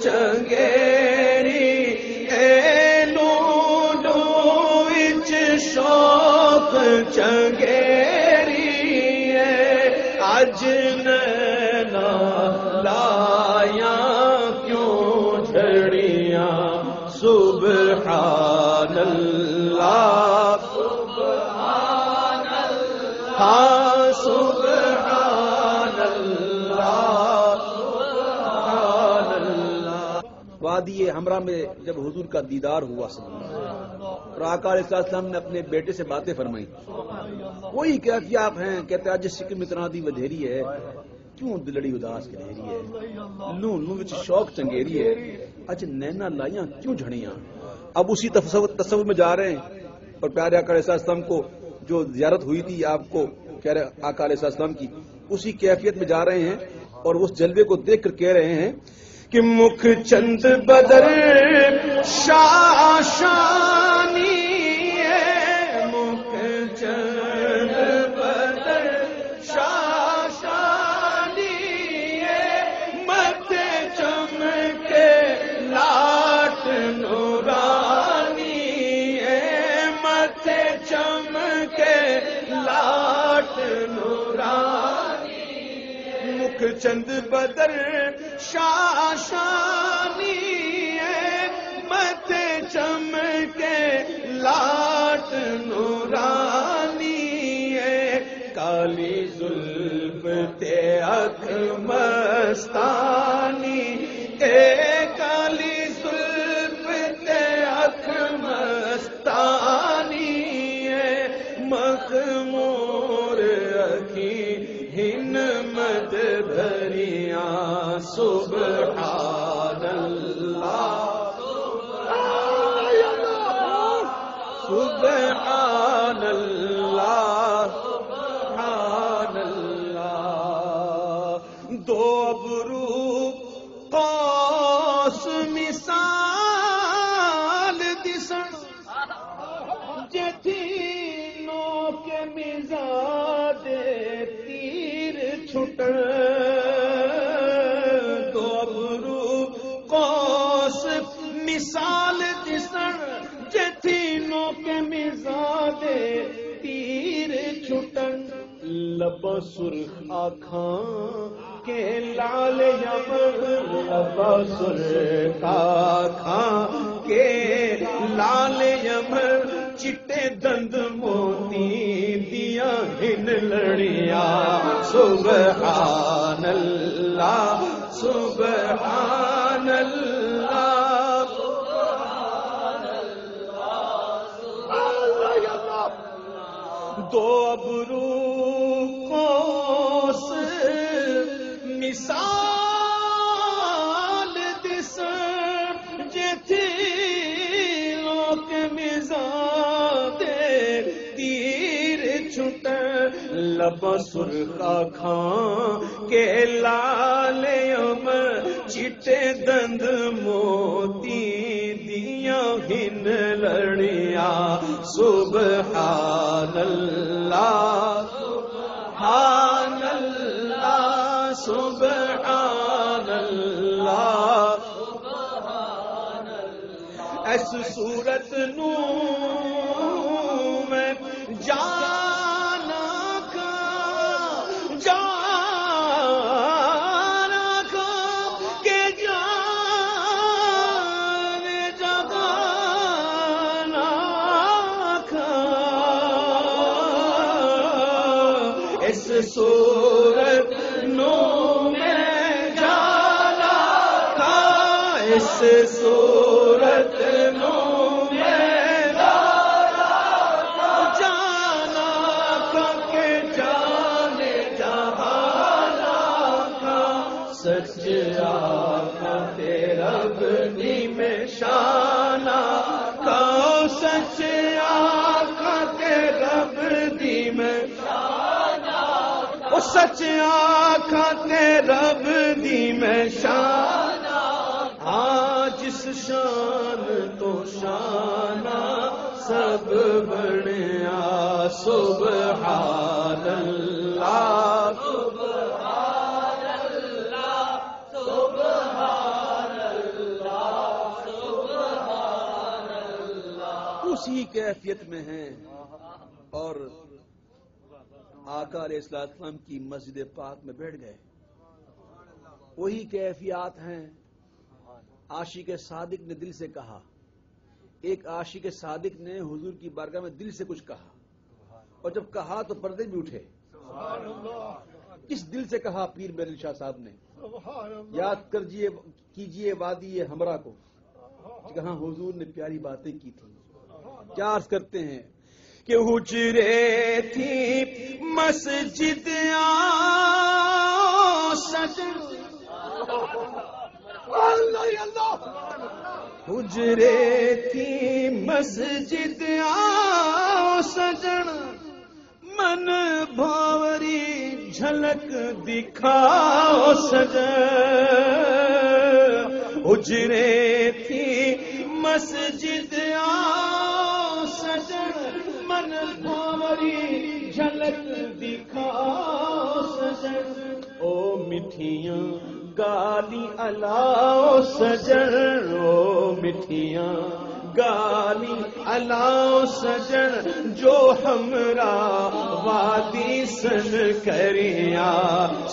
چنگیری اے Lulu وچ شوق چنگیری اے اج نینا لایا کیوں جھڑیاں سبحان اللہ سبحان اللہ ہاں سبحان اللہ سبحان اللہ۔ وادی ہمراہ میں جب حضور کا دیدار ہوا صلی اللہ علیہ وسلم اور آقا علیہ السلام نے اپنے بیٹے سے باتیں فرمائی، وہی کیا کہ آپ ہیں، کہتے ہیں جس سکم اتنا دی ودھیری ہے کیوں دلڑی اداس کے دھیری ہے، لوں لوں وچ شوق چنگیری ہے اج نینا لائیاں کیوں جھڑیاں۔ اب اسی تصور میں جا رہے ہیں اور پیارے آقا علیہ السلام کو جو زیارت ہوئی تھی آپ کو پیارے آقا علیہ السلام کی، اسی کیفیت میں جا رہے ہیں اور اس جلوے کو دیکھ کر کہہ رہے ہیں کہ مکھ چند بدر شاشانی ہے، مکھ چند بدر شاشانی ہے، متھے چمکے لاٹ نورانی ہے، متھے چمکے لاٹ نورانی، مکھ چند بدر شاشانی ہے، متھے چمکے لاٹ نورانی ہے، کالی زلف تے اکھ مستانی اے کالی زلف تے اکھ مستانی ہے، مخمور اکھی ہن مد بھریاں سبحان اللہ سبحان اللہ سبحان اللہ، دو ابرو قوس مثال دسن جتھی نو کے مزاج تیر چھٹن، دو ابرو قوس مثال دسن جتھی نو کے مزاج تیر چھٹن، لب سرخ آنکھاں کے لال یمن، لب سرخ آنکھاں کے لال یمن، چٹے دند موتی دیا ہن لڑیاں سبحان اللہ سبحان اللہ دو ابرو قوس مثال دس جتھی لوک مزاج تیر چھٹ، لب سرخ آنکھاں کے لال یم، چٹے دند موتی دیاں ہن لڑیاں سبحان اللہ سبحان اللہ سبحان اللہ سبحان اللہ، اس صورت نو میں جانا کہ جان جگانا اس صورت نو میں جانا تھا، اس صورت نو میں جانا تھا کہ جانے جہانا تھا، سچ آقا تیرا بنی میں شانہ کا، سچ آقا تیرا بنی میں سچ آقا تیرا بدی میں شان، ہاں جس شان تو شانہ سب بڑیا سبحان اللہ سبحان اللہ سبحان اللہ اسی کیفیت میں ہیں اور آقا علیہ السلام کی مسجد پاک میں بیٹھ گئے. وہی کیفیات ہیں. عاشق صادق نے دل سے کہا. ایک عاشق صادق نے حضور کی بارگاہ میں دل سے کچھ کہا اور جب کہا تو پردے بھی اٹھے. کس دل سے کہا پیر میرے شاہ صاحب نے؟ یاد کیجئے وادی ہمراہ کو. کہاں حضور نے پیاری باتیں کی تھی. کیا عرض کرتے ہیں کہ حجرے تھی مسجد سجن. حجرے تھی مسجد سجن من بھاوری جھلک دکھاؤ سجن. حجرے تھی مسجد سجن من بھاوری جھلک دکھاؤ سجن. او مٹھیاں گالی الاؤ سجن. او مٹھیاں گالی الاؤ سجن جو ہمرا وادی سن کریا.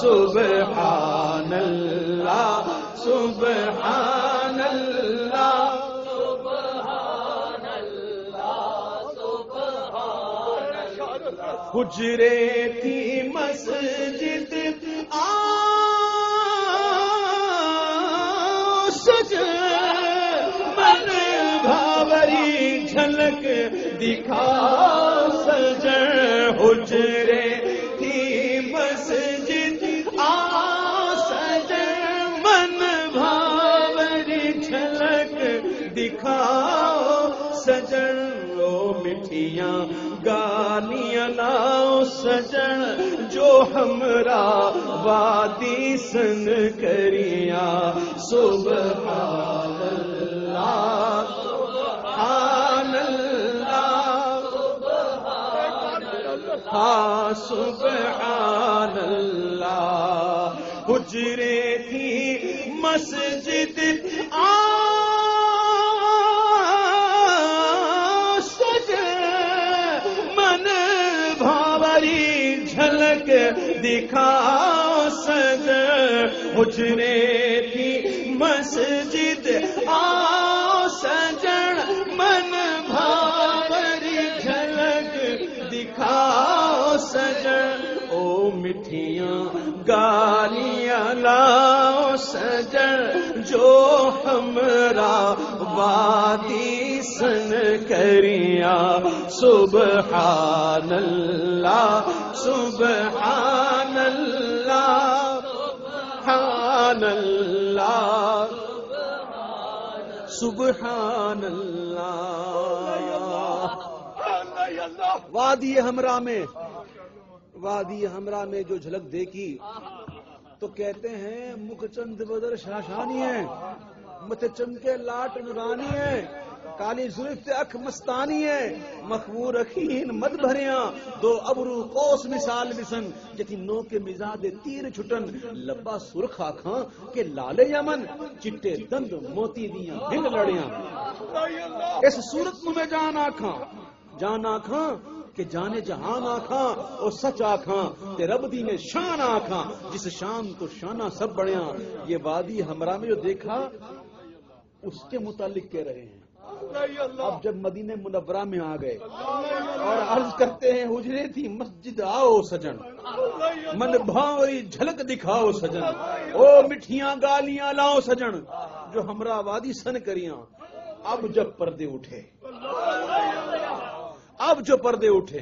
سبحان اللہ سبحان اللہ سبحان اللہ سبحان اللہ. حجرے تھی مسجد من بھاوری جھلک دکھا سجن. حجرے تھی مسجد سجن من بھاوری جھلک دکھاؤ سجن. او مٹھیاں گالیاں لاؤ سجن جو ہمرا وادی سن کریا. سبحان اللہ سبحان اللہ ہاں سبحان اللہ. حجرے تھی مسجد جھلک دکھا سجن. حجرے تھی مسجد سجن من بھاوری جھلک دکھا سجن. او مٹھیاں گالیاں لاؤ سجن جو ہمرا وادی سن کریا. سبحان اللہ سبحان اللہ سبحان اللہ سبحان اللہ. وادی ہمراہ میں جو جھلک دیکھی تو کہتے ہیں مکھ چند بدر شاشانی ہے, متھے چمکے لاٹ نورانی ہے, کالی زلف اکھ مستانی ہے, مخمور اخین مد بھریاں دو ابرو قوس مثال بسن جتی نو کے مزاج تیر چھٹن. لبا سرخ آکھاں کہ لال یمن چٹے دند موتی دیاں بھنگ لڑیاں. اس صورت میں جان آکھاں کہ جانے جہان آکھاں اور سچ آکھاں تے رب دی میں شان آکھاں جس شان تو شانہ سب بڑیاں. یہ وادی ہمراہ میں جو دیکھا اس کے متعلق کہہ رہے ہیں. اب جب مدینہ منورہ میں آ گئے اور عرض کرتے ہیں حجرے تھی مسجد آؤ سجن من بھاوری جھلک دکھاؤ سجن. او مٹھیاں گالیاں لاؤ سجن جو ہمراہ وادی سن کریاں. اب جب پردے اٹھے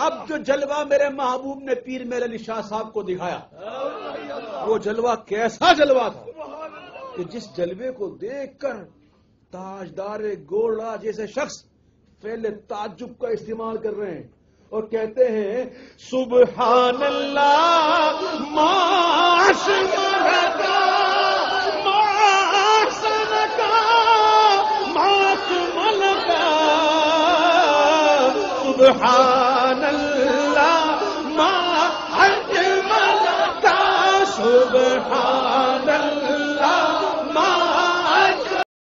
اب جو جلوہ میرے محبوب نے پیر میرے علی شاہ صاحب کو دکھایا وہ جلوہ کیسا جلوہ تھا کہ جس جلوے کو دیکھ کر تاجدار گوڑا جیسے شخص فعل تعجب کا استعمال کر رہے ہیں اور کہتے ہیں سبحان اللہ سبحان